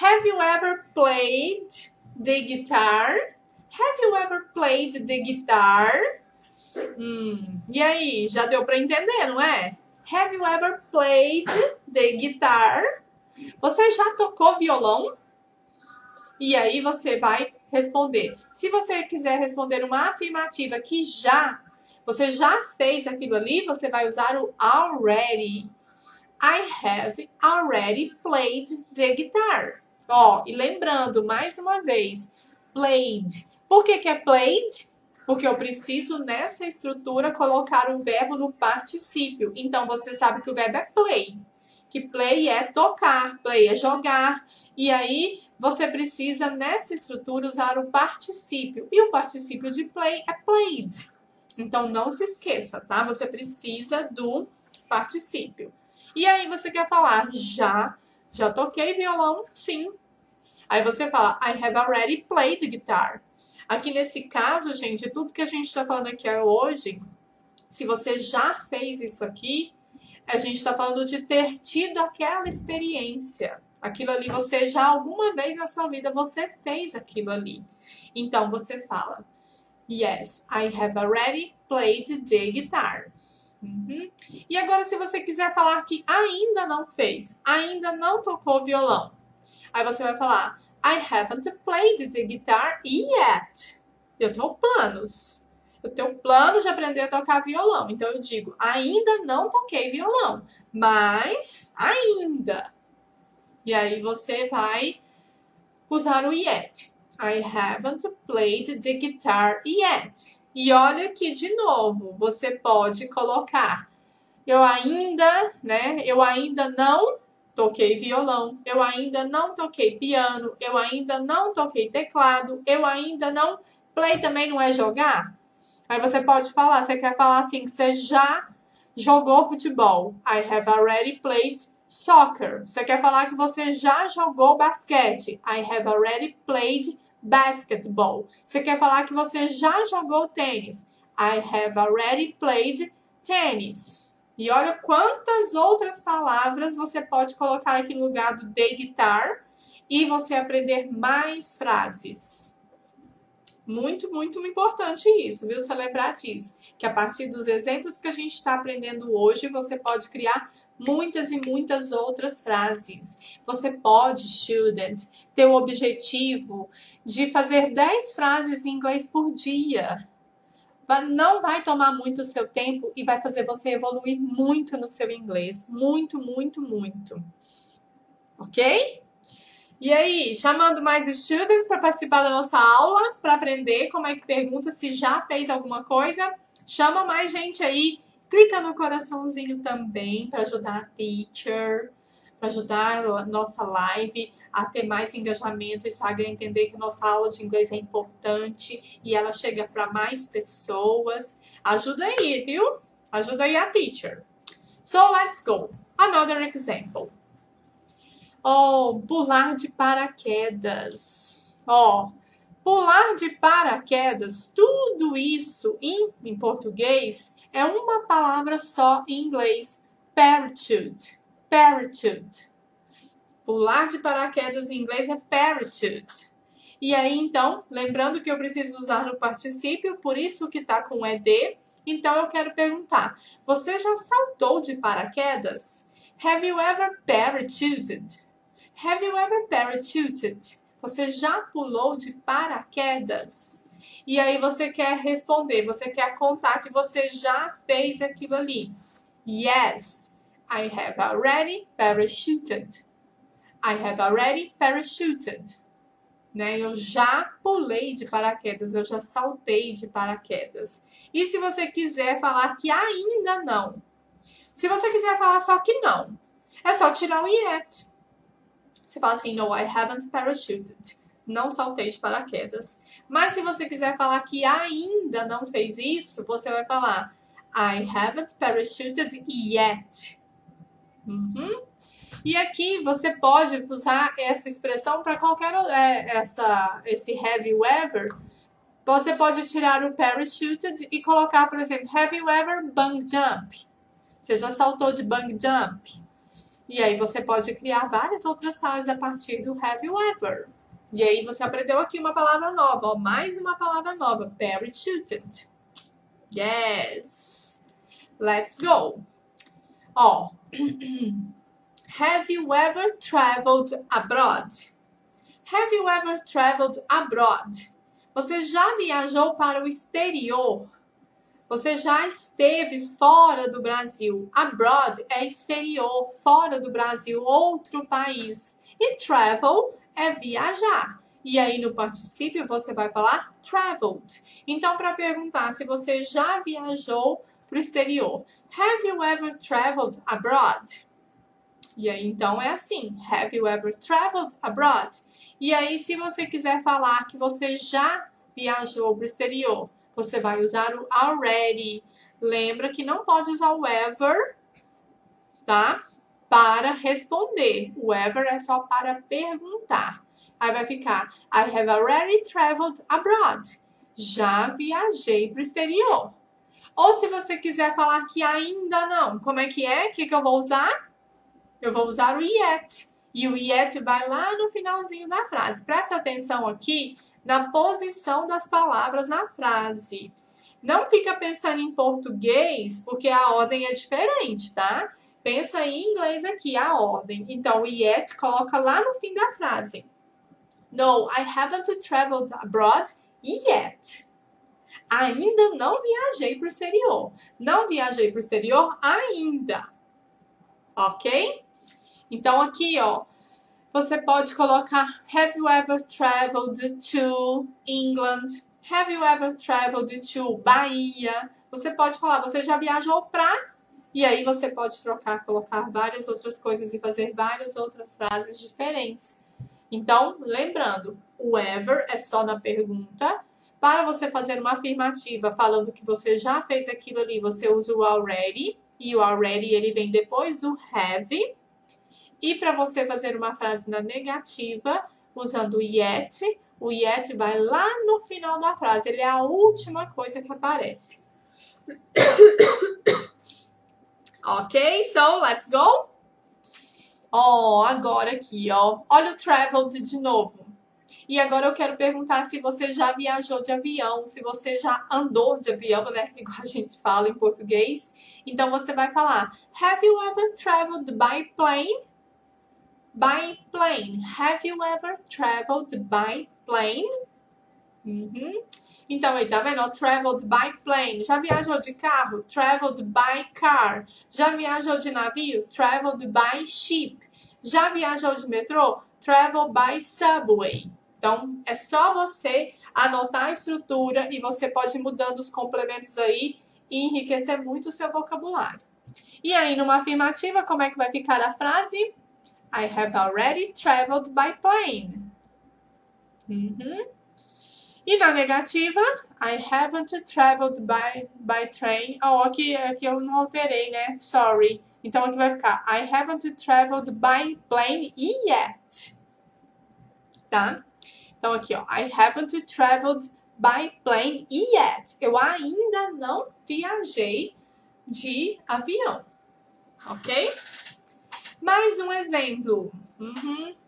Speaker 1: Have you ever played the guitar? Have you ever played the guitar? E aí, já deu para entender, não é? Have you ever played the guitar? Você já tocou violão? E aí você vai responder. Se você quiser responder uma afirmativa que você já fez aquilo ali, você vai usar o already. I have already played the guitar. Ó, e lembrando, mais uma vez, played. Por que é played? Porque eu preciso, nessa estrutura, colocar o verbo no particípio. Então, você sabe que o verbo é play. Que play é tocar, play é jogar. E aí, você precisa, nessa estrutura, usar o particípio. E o particípio de play é played. Então, não se esqueça, tá? Você precisa do particípio. E aí, você quer falar, já toquei violão? Sim. Aí você fala, I have already played guitar. Aqui nesse caso, gente, tudo que a gente está falando aqui hoje, se você já fez isso aqui, a gente está falando de ter tido aquela experiência. Aquilo ali, você já alguma vez na sua vida, você fez aquilo ali. Então, você fala, yes, I have already played the guitar. E agora, se você quiser falar que ainda não fez, ainda não tocou violão, aí você vai falar, I haven't played the guitar yet. Eu tenho planos. Eu tenho planos de aprender a tocar violão. Então eu digo, ainda não toquei violão, mas ainda. E aí você vai usar o yet. I haven't played the guitar yet. E olha aqui de novo, você pode colocar eu ainda não toquei violão, eu ainda não toquei piano, eu ainda não toquei teclado, eu ainda não... Play também não é jogar? Aí você pode falar, você quer falar assim, que você já jogou futebol. I have already played soccer. Você quer falar que você já jogou basquete. I have already played basketball. Você quer falar que você já jogou tênis. I have already played tennis. E olha quantas outras palavras você pode colocar aqui no lugar do the guitar e você aprender mais frases. Muito, muito importante isso, viu? Você lembrar disso. Que a partir dos exemplos que a gente está aprendendo hoje, você pode criar muitas e muitas outras frases. Você pode, student, ter o objetivo de fazer 10 frases em inglês por dia. Não vai tomar muito o seu tempo e vai fazer você evoluir muito no seu inglês. Muito, muito, muito. Ok? E aí, chamando mais students para participar da nossa aula, para aprender como é que pergunta se já fez alguma coisa. Chama mais gente aí. Clica no coraçãozinho também para ajudar a teacher, para ajudar a nossa live a ter mais engajamento, o Instagram entender que nossa aula de inglês é importante e ela chega para mais pessoas. Ajuda aí, viu? Ajuda aí a teacher. So, let's go. Another example. Oh, pular de paraquedas. Pular de paraquedas, tudo isso em português é uma palavra só em inglês. Parachute. Parachute. Pular de paraquedas em inglês é parachute. E aí, então, lembrando que eu preciso usar o particípio, por isso que tá com ED. Então, eu quero perguntar, você já saltou de paraquedas? Have you ever parachuted? Have you ever parachuted? Você já pulou de paraquedas? E aí você quer responder, você quer contar que você já fez aquilo ali. Yes, I have already parachuted. I have already parachuted. Né? Eu já pulei de paraquedas, eu já saltei de paraquedas. E se você quiser falar que ainda não? Se você quiser falar só que não, é só tirar o yet. Você fala assim, no, I haven't parachuted. Não saltei de paraquedas. Mas se você quiser falar que ainda não fez isso, você vai falar I haven't parachuted yet. E aqui você pode usar essa expressão para qualquer esse have you ever. Você pode tirar o parachuted e colocar, por exemplo, have you ever bungee jump? Você já saltou de bungee jump? E aí você pode criar várias outras frases a partir do have you ever. E aí você aprendeu aqui uma palavra nova, ó, mais uma palavra nova, parachuted. Yes. Let's go. Ó. Have you ever traveled abroad? Have you ever traveled abroad? Você já viajou para o exterior? Você já esteve fora do Brasil? Abroad é exterior, fora do Brasil, outro país. E travel é viajar. E aí no particípio você vai falar traveled. Então, para perguntar se você já viajou para o exterior, have you ever traveled abroad? E aí, então, é assim, have you ever traveled abroad? E aí, se você quiser falar que você já viajou para o exterior, você vai usar o already. Lembra que não pode usar o ever, tá? Para responder. O ever é só para perguntar. Aí vai ficar, I have already traveled abroad. Já viajei para o exterior. Ou se você quiser falar que ainda não, como é que é? O que eu vou usar? Eu vou usar o yet. E o yet vai lá no finalzinho da frase. Presta atenção aqui na posição das palavras na frase. Não fica pensando em português, porque a ordem é diferente, tá? Pensa em inglês aqui, a ordem. Então, o yet coloca lá no fim da frase. No, I haven't traveled abroad yet. Ainda não viajei para o exterior. Não viajei para o exterior ainda. Ok? Então, aqui, ó, você pode colocar have you ever traveled to England? Have you ever traveled to Bahia? Você pode falar, você já viajou pra... E aí você pode trocar, colocar várias outras coisas e fazer várias outras frases diferentes. Então, lembrando, o ever é só na pergunta. Para você fazer uma afirmativa falando que você já fez aquilo ali, você usa o already. E o already, ele vem depois do have. E para você fazer uma frase na negativa, usando o yet vai lá no final da frase. Ele é a última coisa que aparece. Ok, so let's go. Ó, agora aqui, ó. Olha o traveled de novo. E agora eu quero perguntar se você já viajou de avião, se você já andou de avião, né? Igual a gente fala em português. Então você vai falar, have you ever traveled by plane? By plane. Have you ever traveled by plane? Então, aí, tá vendo? Traveled by plane. Já viajou de carro? Traveled by car. Já viajou de navio? Traveled by ship. Já viajou de metrô? Travel by subway. Então, é só você anotar a estrutura e você pode ir mudando os complementos aí e enriquecer muito o seu vocabulário. E aí, numa afirmativa, como é que vai ficar a frase? I have already traveled by plane. E na negativa, I haven't traveled by train. Oh, aqui eu não alterei, né? Sorry. Então aqui vai ficar I haven't traveled by plane yet. Tá? Então aqui, ó. I haven't traveled by plane yet. Eu ainda não viajei de avião. Ok? Mais um exemplo.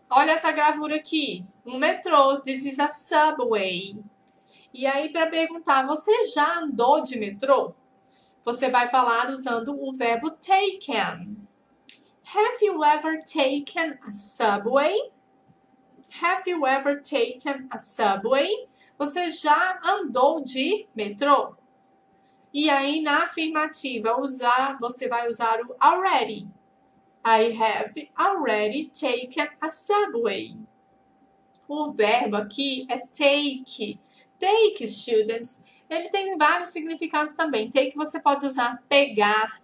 Speaker 1: Olha essa gravura aqui. Um metrô. This is a subway. E aí, para perguntar, você já andou de metrô? Você vai falar usando o verbo taken. Have you ever taken a subway? Have you ever taken a subway? Você já andou de metrô? E aí, na afirmativa, você vai usar o already. I have already taken a subway. O verbo aqui é take. Take, students, ele tem vários significados também. Take você pode usar pegar,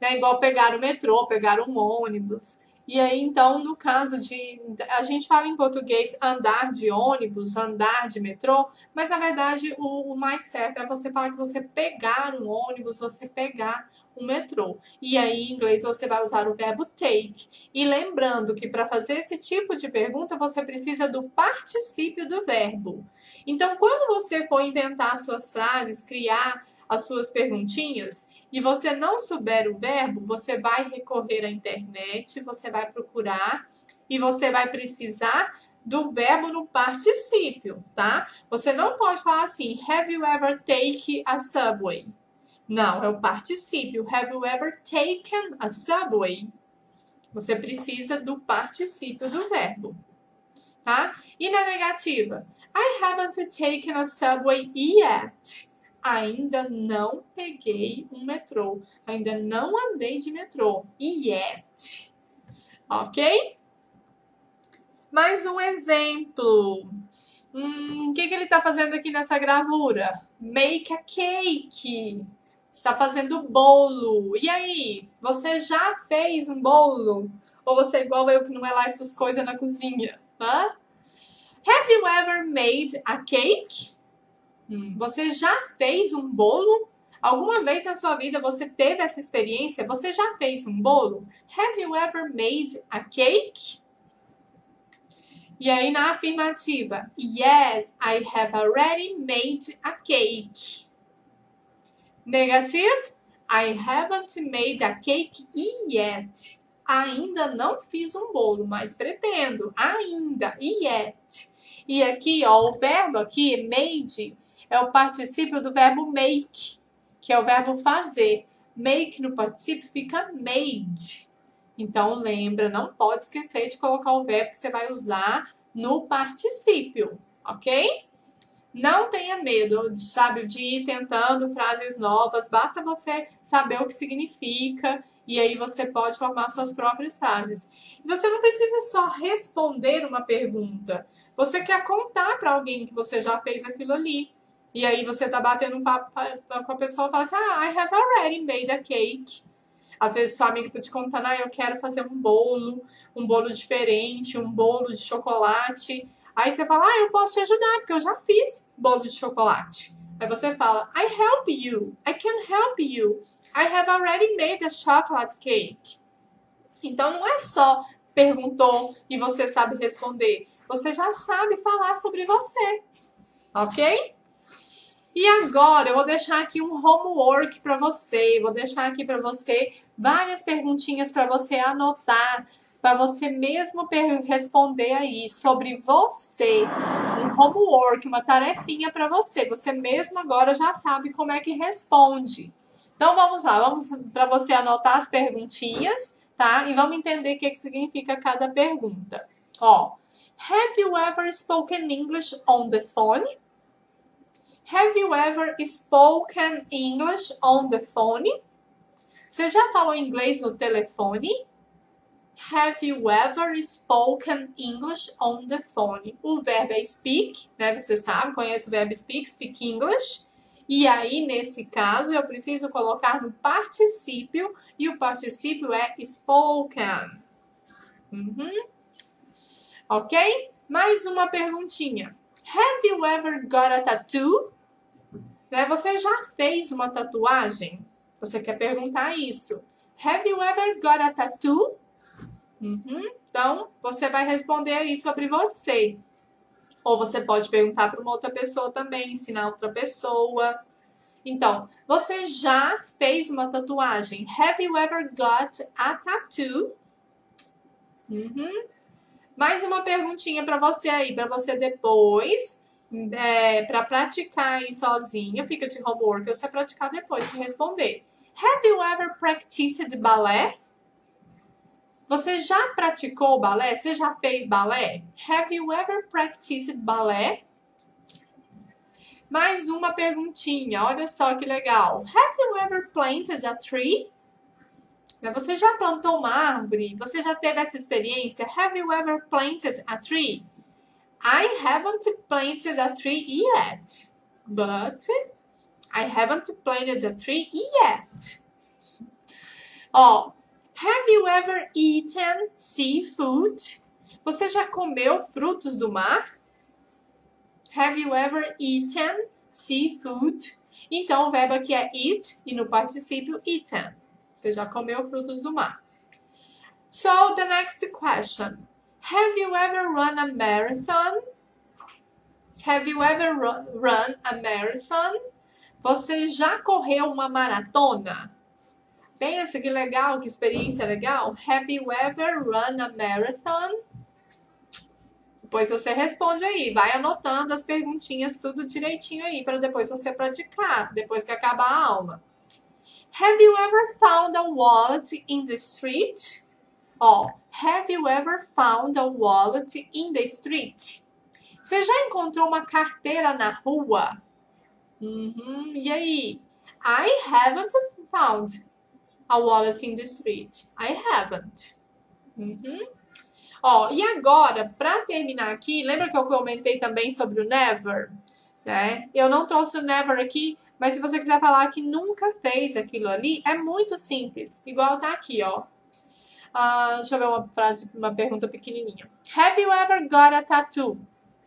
Speaker 1: né? Igual pegar o metrô, pegar um ônibus. E aí, então, no caso de... A gente fala em português andar de ônibus, andar de metrô, mas na verdade o mais certo é você falar que você pegar um ônibus, você pegar um metrô. E aí, em inglês, você vai usar o verbo take. E lembrando que para fazer esse tipo de pergunta, você precisa do particípio do verbo. Então, quando você for inventar suas frases, criar as suas perguntinhas, e você não souber o verbo, você vai recorrer à internet, você vai procurar e você vai precisar do verbo no particípio, tá? Você não pode falar assim, have you ever taken a subway? Não, é o particípio. Have you ever taken a subway? Você precisa do particípio do verbo, tá? E na negativa, I haven't taken a subway yet. Ainda não peguei um metrô. Ainda não andei de metrô. Yet. Ok? Mais um exemplo. O que ele está fazendo aqui nessa gravura? Make a cake. Está fazendo bolo. E aí? Você já fez um bolo? Ou você é igual eu que não é lá essas coisas na cozinha? Hã? Have you ever made a cake? Você já fez um bolo? Alguma vez na sua vida você teve essa experiência? Você já fez um bolo? Have you ever made a cake? E aí na afirmativa, yes, I have already made a cake. Negative, I haven't made a cake yet. Ainda não fiz um bolo, mas pretendo. Ainda, yet. E aqui, ó, o verbo aqui, made, é o particípio do verbo make, que é o verbo fazer. Make no particípio fica made. Então, lembra, não pode esquecer de colocar o verbo que você vai usar no particípio, ok? Não tenha medo, sabe, de ir tentando frases novas. Basta você saber o que significa e aí você pode formar suas próprias frases. Você não precisa só responder uma pergunta. Você quer contar para alguém que você já fez aquilo ali. E aí você tá batendo um papo com a pessoa e fala assim, I have already made a cake. Às vezes seu amigo tá te contando, eu quero fazer um bolo diferente, um bolo de chocolate. Aí você fala, eu posso te ajudar, porque eu já fiz bolo de chocolate. Aí você fala, I help you, I can help you. I have already made a chocolate cake. Então não é só perguntou e você sabe responder. Você já sabe falar sobre você, ok? E agora eu vou deixar aqui um homework para você. Vou deixar aqui para você várias perguntinhas para você anotar, para você mesmo responder aí sobre você. Um homework, uma tarefinha para você. Você mesmo agora já sabe como é que responde. Então vamos lá, vamos para você anotar as perguntinhas, tá? E vamos entender o que significa cada pergunta. Ó, have you ever spoken English on the phone? Have you ever spoken English on the phone? Você já falou inglês no telefone? Have you ever spoken English on the phone? O verbo é speak, né? Você sabe, conhece o verbo speak, speak English. E aí, nesse caso, eu preciso colocar no particípio, e o particípio é spoken. Ok? Mais uma perguntinha. Have you ever got a tattoo? Você já fez uma tatuagem? Você quer perguntar isso. Have you ever got a tattoo? Então, você vai responder aí sobre você. Ou você pode perguntar para uma outra pessoa também, ensinar outra pessoa. Então, você já fez uma tatuagem? Have you ever got a tattoo? Mais uma perguntinha para você aí, para você depois, para praticar aí sozinho. Fica de homework, você praticar depois e responder. Have you ever practiced ballet? Você já praticou balé? Você já fez balé? Have you ever practiced ballet? Mais uma perguntinha, olha só que legal. Have you ever planted a tree? Você já plantou uma árvore? Você já teve essa experiência? Have you ever planted a tree? I haven't planted a tree yet. But I haven't planted a tree yet. Ó, Have you ever eaten seafood? Você já comeu frutos do mar? Have you ever eaten seafood? Então, o verbo aqui é eat e no particípio eaten. Você já comeu frutos do mar. So, the next question. Have you ever run a marathon? Have you ever run a marathon? Você já correu uma maratona? Pensa que legal, que experiência legal. Have you ever run a marathon? Depois você responde aí, vai anotando as perguntinhas tudo direitinho aí para depois você praticar, depois que acabar a aula. Have you ever found a wallet in the street? Ó, have you ever found a wallet in the street? Você já encontrou uma carteira na rua? E aí? I haven't found a wallet in the street. I haven't. Ó, e agora, para terminar aqui, lembra que eu comentei também sobre o never? Né? Eu não trouxe o never aqui, mas se você quiser falar que nunca fez aquilo ali, é muito simples. Igual tá aqui, ó. Deixa eu ver uma pergunta pequenininha. Have you ever got a tattoo?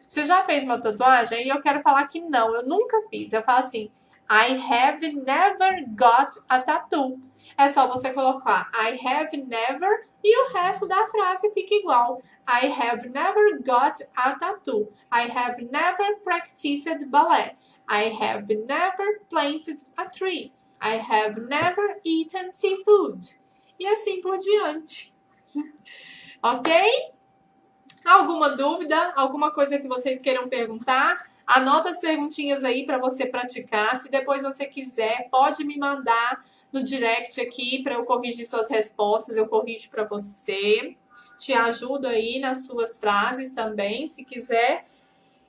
Speaker 1: Você já fez uma tatuagem? E eu quero falar que não, eu nunca fiz. Eu falo assim, I have never got a tattoo. É só você colocar I have never e o resto da frase fica igual. I have never got a tattoo. I have never practiced ballet. I have never planted a tree. I have never eaten seafood. E assim por diante. Ok? Alguma dúvida? Alguma coisa que vocês queiram perguntar? Anota as perguntinhas aí para você praticar. Se depois você quiser, pode me mandar no direct aqui para eu corrigir suas respostas. Eu corrijo para você. Te ajudo aí nas suas frases também, se quiser.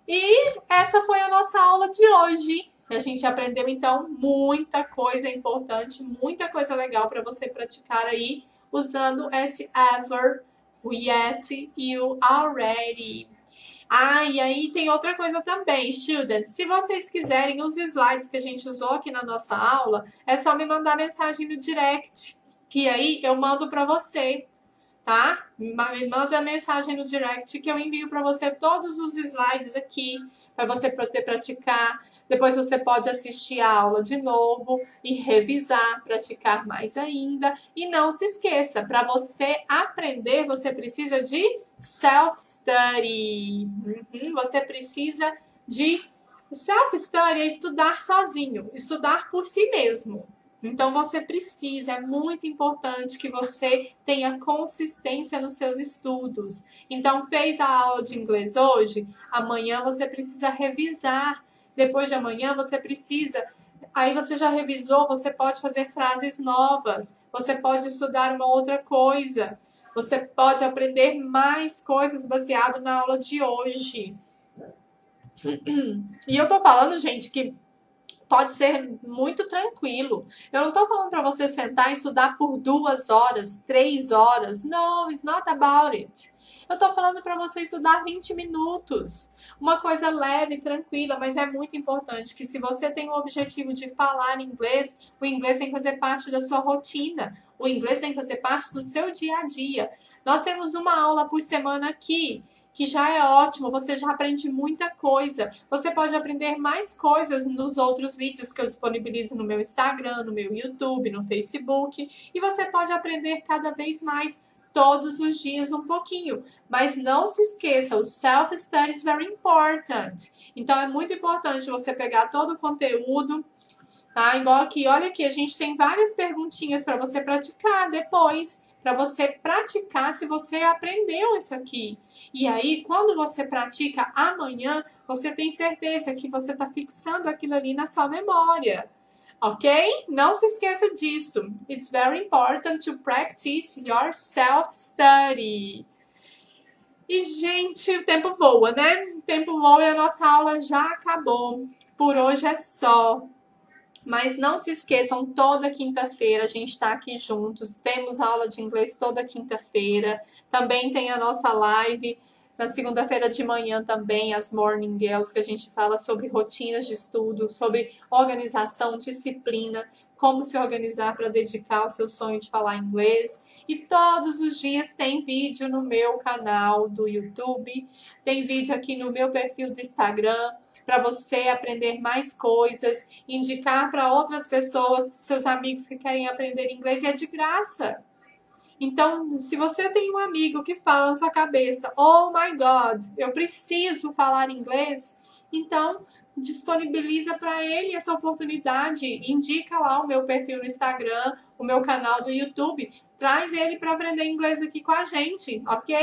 Speaker 1: E essa foi a nossa aula de hoje. A gente aprendeu, então, muita coisa importante, muita coisa legal para você praticar aí, usando esse ever, o yet e o already. E aí tem outra coisa também, students. Se vocês quiserem os slides que a gente usou aqui na nossa aula, é só me mandar mensagem no direct, que aí eu mando para você, tá? Me manda a mensagem no direct que eu envio para você todos os slides aqui, para você poder praticar. Depois você pode assistir a aula de novo e revisar, praticar mais ainda. E não se esqueça, para você aprender, você precisa de self-study. Você precisa de... Self-study é estudar sozinho, estudar por si mesmo. Então, você precisa, é muito importante que você tenha consistência nos seus estudos. Então, fez a aula de inglês hoje, amanhã você precisa revisar. Depois de amanhã você precisa, aí você já revisou, você pode fazer frases novas, você pode estudar uma outra coisa, você pode aprender mais coisas baseado na aula de hoje. E eu tô falando, gente, que pode ser muito tranquilo. Eu não tô falando para você sentar e estudar por 2 horas, 3 horas. No, it's not about it. Eu tô falando para você estudar 20 minutos. Uma coisa leve, tranquila, mas é muito importante que se você tem o objetivo de falar inglês, o inglês tem que fazer parte da sua rotina. O inglês tem que fazer parte do seu dia a dia. Nós temos uma aula por semana aqui, que já é ótimo, você já aprende muita coisa. Você pode aprender mais coisas nos outros vídeos que eu disponibilizo no meu Instagram, no meu YouTube, no Facebook. E você pode aprender cada vez mais, todos os dias um pouquinho. Mas não se esqueça, o self-study is very important. Então, é muito importante você pegar todo o conteúdo, tá? Igual aqui, olha aqui, a gente tem várias perguntinhas para você praticar depois. Para você praticar se você aprendeu isso aqui. E aí, quando você pratica amanhã, você tem certeza que você está fixando aquilo ali na sua memória. Ok? Não se esqueça disso. It's very important to practice your self-study. E, gente, o tempo voa, né? O tempo voa e a nossa aula já acabou. Por hoje é só. Mas não se esqueçam, toda quinta-feira a gente está aqui juntos. Temos aula de inglês toda quinta-feira. Também tem a nossa live Na segunda-feira de manhã também, as Morning Girls, que a gente fala sobre rotinas de estudo, sobre organização, disciplina, como se organizar para dedicar ao seu sonho de falar inglês. E todos os dias tem vídeo no meu canal do YouTube, tem vídeo aqui no meu perfil do Instagram, para você aprender mais coisas, indicar para outras pessoas, seus amigos que querem aprender inglês, e é de graça. Então, se você tem um amigo que fala na sua cabeça, oh my God, eu preciso falar inglês, então disponibiliza para ele essa oportunidade, indica lá o meu perfil no Instagram, o meu canal do YouTube, traz ele para aprender inglês aqui com a gente, ok?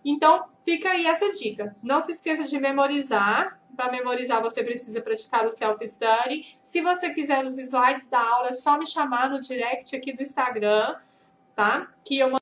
Speaker 1: Então, fica aí essa dica. Não se esqueça de memorizar. Para memorizar, você precisa praticar o self-study. Se você quiser os slides da aula, é só me chamar no direct aqui do Instagram, tá? Que eu